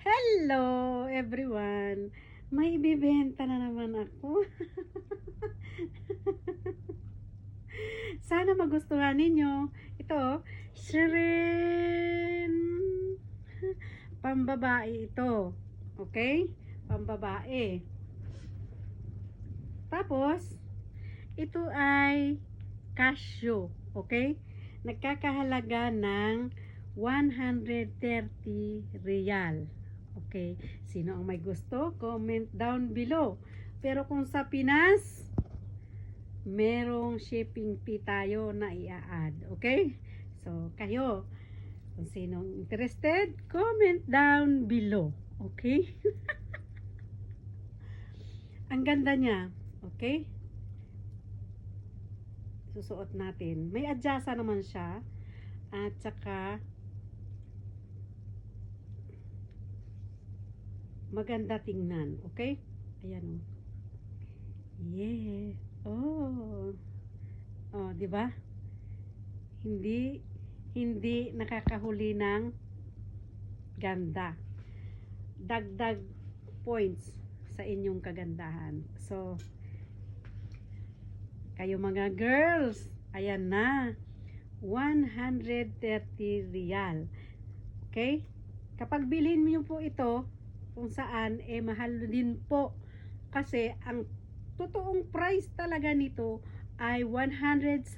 Hello everyone! May ibibenta na naman ako. Sana magustuhan ninyo. Ito, Shirin. Pambabae ito. Okay? Pambabae. Tapos, ito ay cashew. Okay? Nagkakahalaga ng 130 real. Okay, sino ang may gusto? Comment down below. Pero kung sa Pinas, merong shipping fee tayo na i-add. Okay? So, kayo, kung sinong interested, comment down below. Okay? Ang ganda niya. Okay? Susuot natin. May adyasa naman siya. At saka, maganda tingnan, okay? Ayan oh. Yeah. Oh. Oh, 'di ba? Hindi nakakahuli ng ganda. Dagdag points sa inyong kagandahan. So, kayo mga girls, ayan na. 130 real. Okay? Kapag bilhin niyo po ito, kung saan mahal din po kasi ang totoong price talaga nito ay 179,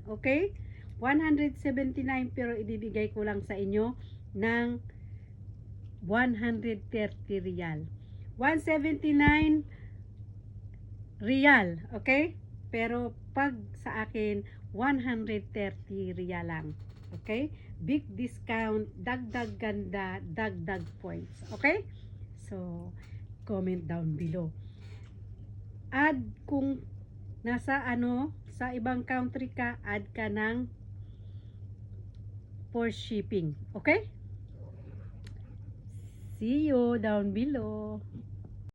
okay? 179 pero ibibigay ko lang sa inyo ng 130 real. 179 real, okay? Pero pag sa akin 130 real lang. Okay? Big discount, dagdag ganda, dagdag points. Okay? So, comment down below. Add kung nasa sa ibang country ka, add ka ng for shipping. Okay? See you down below.